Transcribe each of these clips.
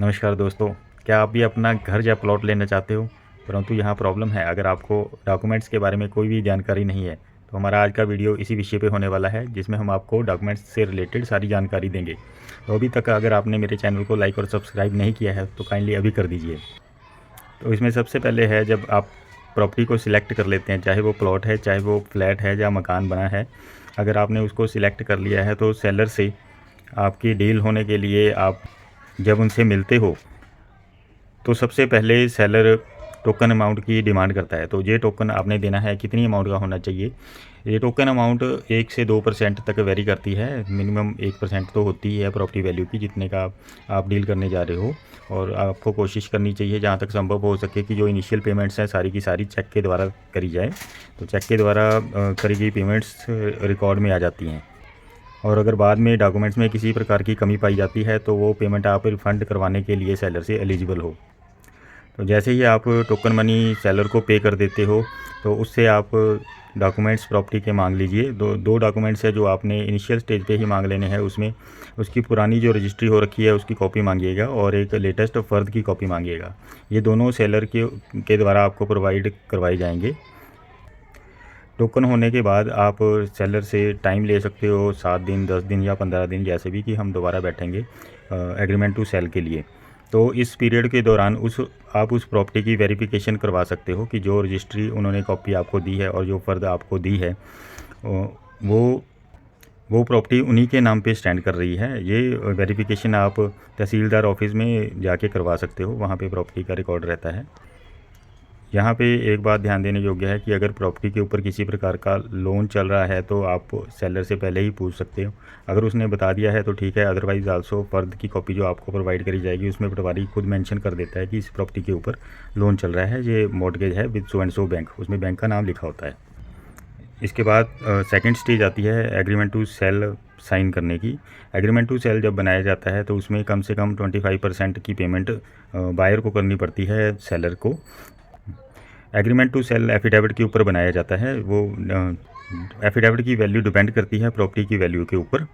नमस्कार दोस्तों, क्या आप भी अपना घर या प्लॉट लेना चाहते हो? परंतु यहाँ प्रॉब्लम है, अगर आपको डॉक्यूमेंट्स के बारे में कोई भी जानकारी नहीं है, तो हमारा आज का वीडियो इसी विषय पे होने वाला है, जिसमें हम आपको डॉक्यूमेंट्स से रिलेटेड सारी जानकारी देंगे। तो अभी तक अगर आपने मेरे चैनल को लाइक और सब्सक्राइब नहीं किया है, तो काइंडली अभी कर दीजिए। तो इसमें सबसे पहले है, जब आप प्रॉपर्टी को सिलेक्ट कर लेते हैं, चाहे वो प्लॉट है, चाहे वो फ्लैट है या मकान बना है, अगर आपने उसको सिलेक्ट कर लिया है, तो सेलर से आपकी डील होने के लिए आप जब उनसे मिलते हो, तो सबसे पहले सेलर टोकन अमाउंट की डिमांड करता है। तो ये टोकन आपने देना है, कितनी अमाउंट का होना चाहिए। ये टोकन अमाउंट 1 से 2% तक वेरी करती है। मिनिमम 1% तो होती ही है प्रॉपर्टी वैल्यू की, जितने का आप डील करने जा रहे हो। और आपको कोशिश करनी चाहिए जहाँ तक संभव हो सके कि जो इनिशियल पेमेंट्स हैं सारी की सारी चेक के द्वारा करी जाए। तो चेक के द्वारा करी गई पेमेंट्स रिकॉर्ड में आ जाती हैं, और अगर बाद में डॉक्यूमेंट्स में किसी प्रकार की कमी पाई जाती है, तो वो पेमेंट आप रिफ़ंड करवाने के लिए सेलर से एलिजिबल हो। तो जैसे ही आप टोकन मनी सेलर को पे कर देते हो, तो उससे आप डॉक्यूमेंट्स प्रॉपर्टी के मांग लीजिए। दो डॉक्यूमेंट्स है जो आपने इनिशियल स्टेज पे ही मांग लेने हैं। उसमें उसकी पुरानी जो रजिस्ट्री हो रखी है उसकी कॉपी मांगिएगा, और एक लेटेस्ट फ़र्द की कॉपी मांगिएगा। ये दोनों सेलर के द्वारा आपको प्रोवाइड करवाए जाएंगे। टोकन होने के बाद आप सेलर से टाइम ले सकते हो, 7 दिन, 10 दिन या 15 दिन, जैसे भी, कि हम दोबारा बैठेंगे एग्रीमेंट टू सेल के लिए। तो इस पीरियड के दौरान आप उस प्रॉपर्टी की वेरिफिकेशन करवा सकते हो कि जो रजिस्ट्री उन्होंने कॉपी आपको दी है और जो फ़र्द आपको दी है, वो वो प्रॉपर्टी उन्हीं के नाम पे स्टैंड कर रही है। ये वेरिफिकेशन आप तहसीलदार ऑफिस में जाके करवा सकते हो, वहाँ पे प्रॉपर्टी का रिकॉर्ड रहता है। यहाँ पे एक बात ध्यान देने योग्य है कि अगर प्रॉपर्टी के ऊपर किसी प्रकार का लोन चल रहा है, तो आप सेलर से पहले ही पूछ सकते हो। अगर उसने बता दिया है तो ठीक है, अदरवाइज़ आल्सो फ़र्द की कॉपी जो आपको प्रोवाइड करी जाएगी, उसमें पटवारी खुद मेंशन कर देता है कि इस प्रॉपर्टी के ऊपर लोन चल रहा है, ये मॉर्टगेज है with so and so bank, उसमें बैंक का नाम लिखा होता है। इसके बाद सेकंड स्टेज आती है एग्रीमेंट टू सेल साइन करने की। एग्रीमेंट टू सेल जब बनाया जाता है, तो उसमें कम से कम 25% की पेमेंट बायर को करनी पड़ती है सेलर को। एग्रीमेंट टू सेल एफिडेविट के ऊपर बनाया जाता है। वो एफिडेविट की वैल्यू डिपेंड करती है प्रॉपर्टी की वैल्यू के ऊपर।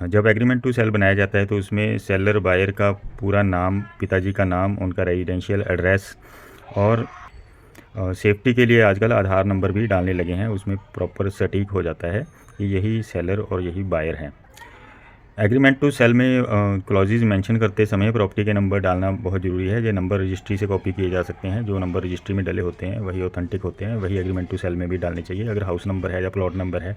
जब एग्रीमेंट टू सेल बनाया जाता है, तो उसमें सेलर बायर का पूरा नाम, पिताजी का नाम, उनका रेजिडेंशियल एड्रेस, और सेफ्टी के लिए आजकल आधार नंबर भी डालने लगे हैं, उसमें प्रॉपर सटीक हो जाता है कि यही सेलर और यही बायर हैं। एग्रीमेंट टू सेल में क्लॉजेज मेंशन करते समय प्रॉपर्टी के नंबर डालना बहुत ज़रूरी है। ये नंबर रजिस्ट्री से कॉपी किए जा सकते हैं। जो नंबर रजिस्ट्री में डले होते हैं वही ऑथेंटिक होते हैं, वही एग्रीमेंट टू सेल में भी डालने चाहिए। अगर हाउस नंबर है या प्लॉट नंबर है,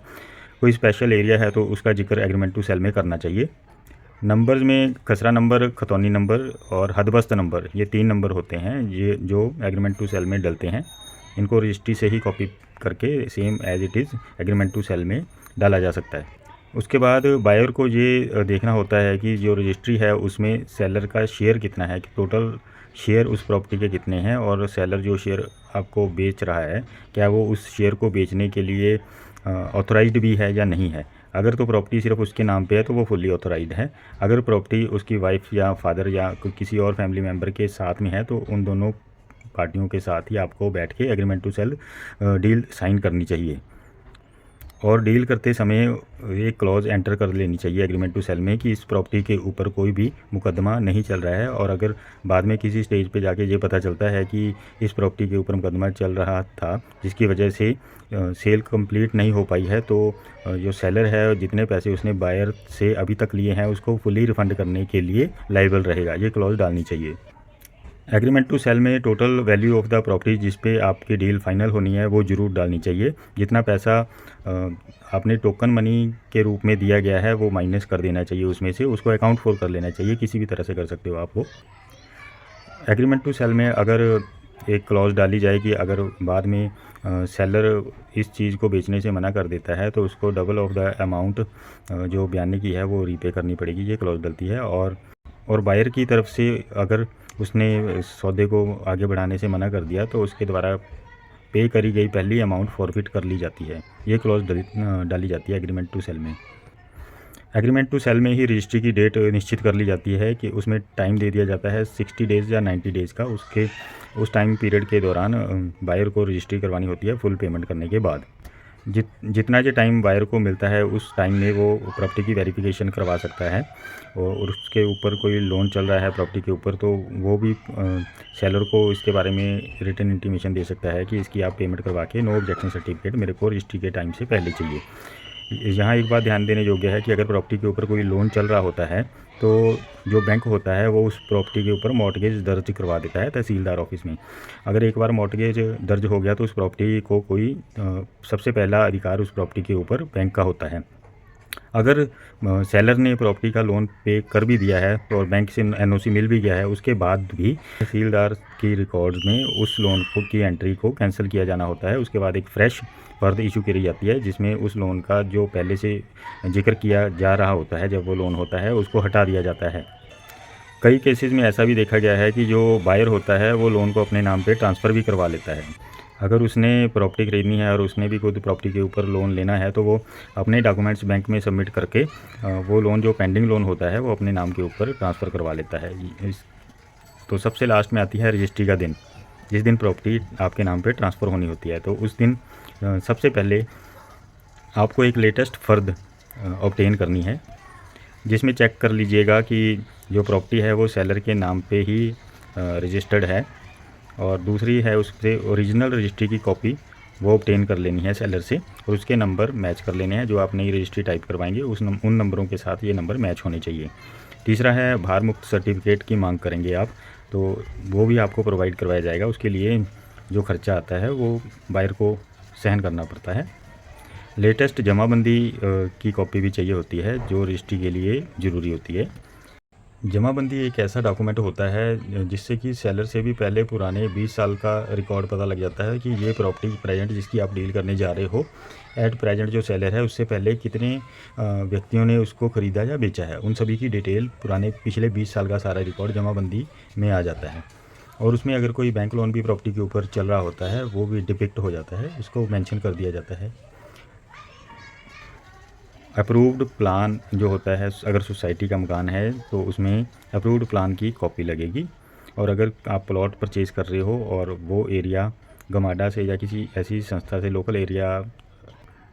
कोई स्पेशल एरिया है, तो उसका जिक्र एग्रीमेंट टू सेल में करना चाहिए। नंबर्स में खसरा नंबर, खतौनी नंबर और हदबस्त नंबर, ये 3 नंबर होते हैं ये जो एग्रीमेंट टू सेल में डलते हैं। इनको रजिस्ट्री से ही कॉपी करके same as it is agreement to sale में डाला जा सकता है। उसके बाद बायर को ये देखना होता है कि जो रजिस्ट्री है उसमें सेलर का शेयर कितना है, कि टोटल शेयर उस प्रॉपर्टी के कितने हैं, और सेलर जो शेयर आपको बेच रहा है, क्या वो उस शेयर को बेचने के लिए ऑथराइज्ड भी है या नहीं है। अगर तो प्रॉपर्टी सिर्फ उसके नाम पे है, तो वो फुल्ली ऑथराइज्ड है। अगर प्रॉपर्टी उसकी वाइफ या फादर या किसी और फैमिली मेम्बर के साथ में है, तो उन दोनों पार्टियों के साथ ही आपको बैठ के agreement to sale deal sign करनी चाहिए। और डील करते समय एक क्लॉज एंटर कर लेनी चाहिए एग्रीमेंट टू सेल में कि इस प्रॉपर्टी के ऊपर कोई भी मुकदमा नहीं चल रहा है। और अगर बाद में किसी स्टेज पे जाके ये पता चलता है कि इस प्रॉपर्टी के ऊपर मुकदमा चल रहा था, जिसकी वजह से सेल कंप्लीट नहीं हो पाई है, तो जो सेलर है, जितने पैसे उसने बायर से अभी तक लिए हैं, उसको फुली रिफ़ंड करने के लिए लायबल रहेगा। ये क्लॉज डालनी चाहिए। एग्रीमेंट टू सेल में total value of the property जिस पे आपकी डील फाइनल होनी है, वो ज़रूर डालनी चाहिए। जितना पैसा आपने टोकन मनी के रूप में दिया गया है, वो माइनस कर देना चाहिए उसमें से, उसको अकाउंट फॉर कर लेना चाहिए। किसी भी तरह से कर सकते हो आप वो। एग्रीमेंट टू सेल में अगर एक क्लॉज डाली जाए कि अगर बाद में सेलर इस चीज़ को बेचने से मना कर देता है, तो उसको डबल ऑफ द अमाउंट जो बयानी की है वो रीपे करनी पड़ेगी। ये क्लॉज डलती है। और बायर की तरफ से अगर उसने सौदे को आगे बढ़ाने से मना कर दिया, तो उसके द्वारा पे करी गई पहली अमाउंट फॉरफिट कर ली जाती है। ये क्लॉज डाली जाती है एग्रीमेंट टू सेल में। एग्रीमेंट टू सेल में ही रजिस्ट्री की डेट निश्चित कर ली जाती है कि उसमें टाइम दे दिया जाता है 60 डेज़ या 90 डेज़ का। उस टाइम पीरियड के दौरान बायर को रजिस्ट्री करवानी होती है फुल पेमेंट करने के बाद। जितना जो टाइम बायर को मिलता है उस टाइम में वो प्रॉपर्टी की वेरिफिकेशन करवा सकता है, और उसके ऊपर कोई लोन चल रहा है प्रॉपर्टी के ऊपर तो वो भी सेलर को इसके बारे में रिटन इंटीमेशन दे सकता है कि इसकी आप पेमेंट करवा के नो ऑब्जेक्शन सर्टिफिकेट मेरे को रजिस्ट्री के टाइम से पहले चाहिए। यहाँ एक बात ध्यान देने योग्य है कि अगर प्रॉपर्टी के ऊपर कोई लोन चल रहा होता है तो जो बैंक होता है वो उस प्रॉपर्टी के ऊपर मॉर्टगेज दर्ज करवा देता है तहसीलदार ऑफिस में। अगर एक बार मॉर्टगेज दर्ज हो गया तो उस प्रॉपर्टी को कोई सबसे पहला अधिकार उस प्रॉपर्टी के ऊपर बैंक का होता है। अगर सेलर ने प्रॉपर्टी का लोन पे कर भी दिया है और बैंक से एनओसी मिल भी गया है, उसके बाद भी तहसीलदार की रिकॉर्ड्स में उस लोन को की एंट्री को कैंसिल किया जाना होता है। उसके बाद एक फ़्रेश फर्द इशू करी जाती है जिसमें उस लोन का जो पहले से जिक्र किया जा रहा होता है जब वो लोन होता है उसको हटा दिया जाता है। कई केसेस में ऐसा भी देखा गया है कि जो बायर होता है वो लोन को अपने नाम पे ट्रांसफ़र भी करवा लेता है। अगर उसने प्रॉपर्टी खरीदनी है और उसने भी खुद प्रॉपर्टी के ऊपर लोन लेना है तो वो अपने डॉक्यूमेंट्स बैंक में सबमिट करके वो लोन जो पेंडिंग लोन होता है वो अपने नाम के ऊपर ट्रांसफ़र करवा लेता है। तो सबसे लास्ट में आती है रजिस्ट्री का दिन, जिस दिन प्रॉपर्टी आपके नाम पे ट्रांसफ़र होनी होती है। तो उस दिन सबसे पहले आपको एक लेटेस्ट फ़र्द ऑब्टेन करनी है जिसमें चेक कर लीजिएगा कि जो प्रॉपर्टी है वो सेलर के नाम पे ही रजिस्टर्ड है, और दूसरी है उससे ओरिजिनल रजिस्ट्री की कॉपी वो ऑब्टेन कर लेनी है सेलर से, और उसके नंबर मैच कर लेने हैं। जो आप नई रजिस्ट्री टाइप करवाएंगे उन नंबरों के साथ ये नंबर मैच होने चाहिए। तीसरा है भार मुक्त सर्टिफिकेट की मांग करेंगे आप, तो वो भी आपको प्रोवाइड करवाया जाएगा। उसके लिए जो खर्चा आता है वो बायर को सहन करना पड़ता है। लेटेस्ट जमाबंदी की कॉपी भी चाहिए होती है जो रजिस्ट्री के लिए ज़रूरी होती है। जमाबंदी एक ऐसा डॉक्यूमेंट होता है जिससे कि सेलर से भी पहले पुराने 20 साल का रिकॉर्ड पता लग जाता है कि ये प्रॉपर्टी प्रेजेंट जिसकी आप डील करने जा रहे हो एट प्रेजेंट जो सेलर है उससे पहले कितने व्यक्तियों ने उसको ख़रीदा या बेचा है, उन सभी की डिटेल पुराने पिछले 20 साल का सारा रिकॉर्ड जमाबंदी में आ जाता है। और उसमें अगर कोई बैंक लोन भी प्रॉपर्टी के ऊपर चल रहा होता है वो भी डिपिक्ट हो जाता है, उसको मेंशन कर दिया जाता है। अप्रूव्ड प्लान जो होता है, अगर सोसाइटी का मकान है तो उसमें अप्रूव्ड प्लान की कॉपी लगेगी। और अगर आप प्लॉट परचेज़ कर रहे हो और वो एरिया गमाडा से या किसी ऐसी संस्था से, लोकल एरिया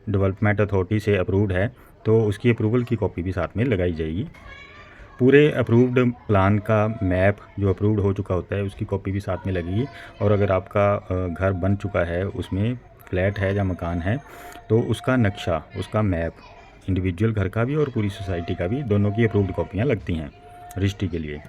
डेवलपमेंट अथॉरिटी से अप्रूव्ड है तो उसकी अप्रूवल की कॉपी भी साथ में लगाई जाएगी। पूरे अप्रूव्ड प्लान का मैप जो अप्रूव्ड हो चुका होता है उसकी कॉपी भी साथ में लगेगी। और अगर आपका घर बन चुका है, उसमें फ्लैट है या मकान है, तो उसका नक्शा, उसका मैप, इंडिविजुअल घर का भी और पूरी सोसाइटी का भी, दोनों की अप्रूव्ड कॉपियाँ लगती हैं रजिस्ट्री के लिए।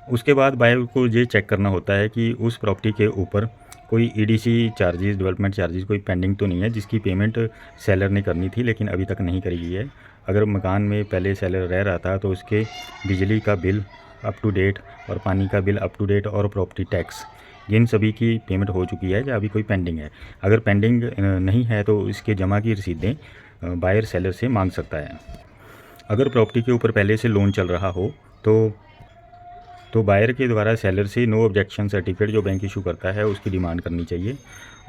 उसके बाद बायर को ये चेक करना होता है कि उस प्रॉपर्टी के ऊपर कोई ईडीसी चार्जेस, डेवलपमेंट चार्जेस कोई पेंडिंग तो नहीं है जिसकी पेमेंट सेलर ने करनी थी लेकिन अभी तक नहीं करी गई है। अगर मकान में पहले सेलर रह रहा था तो उसके बिजली का बिल अप टू डेट और पानी का बिल अप टू डेट और प्रॉपर्टी टैक्स, इन सभी की पेमेंट हो चुकी है या अभी कोई पेंडिंग है। अगर पेंडिंग नहीं है तो इसके जमा की रसीदें बायर सेलर से मांग सकता है। अगर प्रॉपर्टी के ऊपर पहले से लोन चल रहा हो तो बायर के द्वारा सेलर से नो ऑब्जेक्शन सर्टिफिकेट जो बैंक इशू करता है उसकी डिमांड करनी चाहिए।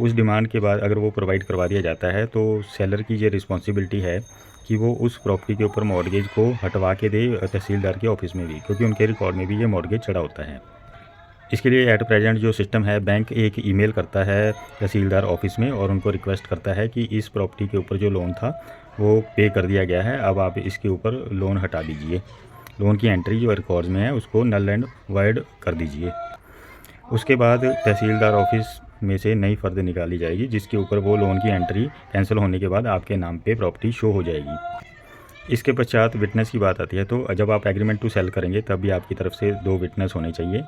उस डिमांड के बाद अगर वो प्रोवाइड करवा दिया जाता है तो सेलर की ये रिस्पॉन्सिबिलिटी है कि वो उस प्रॉपर्टी के ऊपर मॉर्गेज को हटवा के दे तहसीलदार के ऑफिस में भी, क्योंकि उनके रिकॉर्ड में भी ये मॉर्गेज चढ़ा होता है। इसके लिए एट प्रेजेंट जो सिस्टम है, बैंक एक ईमेल करता है तहसीलदार ऑफिस में और उनको रिक्वेस्ट करता है कि इस प्रॉपर्टी के ऊपर जो लोन था वो पे कर दिया गया है, अब आप इसके ऊपर लोन हटा दीजिए। लोन की एंट्री जो रिकॉर्ड्स में है उसको नल एंड वाइड कर दीजिए। उसके बाद तहसीलदार ऑफिस में से नई फ़र्द निकाली जाएगी जिसके ऊपर वो लोन की एंट्री कैंसिल होने के बाद आपके नाम पे प्रॉपर्टी शो हो जाएगी। इसके पश्चात विटनेस की बात आती है, तो जब आप एग्रीमेंट टू सेल करेंगे तब भी आपकी तरफ से 2 विटनेस होने चाहिए।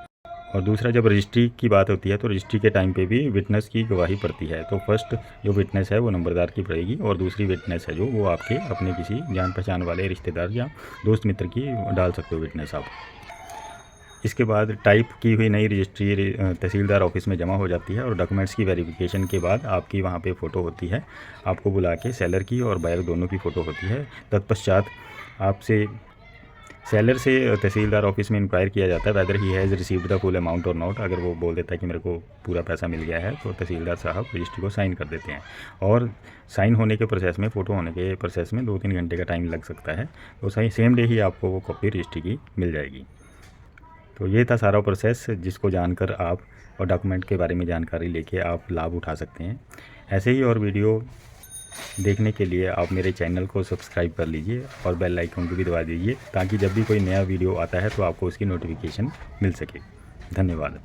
और दूसरा, जब रजिस्ट्री की बात होती है तो रजिस्ट्री के टाइम पे भी विटनेस की गवाही पड़ती है। तो फर्स्ट जो विटनेस है वो नंबरदार की पड़ेगी और दूसरी विटनेस है जो वो आपके अपने किसी जान पहचान वाले रिश्तेदार या दोस्त मित्र की डाल सकते हो विटनेस आप। इसके बाद टाइप की हुई नई रजिस्ट्री तहसीलदार ऑफिस में जमा हो जाती है और डॉक्यूमेंट्स की वेरिफिकेशन के बाद आपकी वहाँ पे फ़ोटो होती है। आपको बुला के सेलर की और बायर दोनों की फ़ोटो होती है। तत्पश्चात आपसे सेलर से तहसीलदार ऑफिस में इंक्वायर किया जाता है weather he has received the full amount और नॉट। अगर वो बोल देता है कि मेरे को पूरा पैसा मिल गया है तो तहसीलदार साहब रजिस्ट्री को साइन कर देते हैं। और साइन होने के प्रोसेस में, फ़ोटो होने के प्रोसेस में 2-3 घंटे का टाइम लग सकता है। तो सेम डे ही आपको वो कॉपी रजिस्ट्री की मिल जाएगी। तो ये था सारा प्रोसेस जिसको जानकर आप और डॉक्यूमेंट के बारे में जानकारी लेके आप लाभ उठा सकते हैं। ऐसे ही और वीडियो देखने के लिए आप मेरे चैनल को सब्सक्राइब कर लीजिए और बेल आइकन को भी दबा दीजिए ताकि जब भी कोई नया वीडियो आता है तो आपको उसकी नोटिफिकेशन मिल सके। धन्यवाद।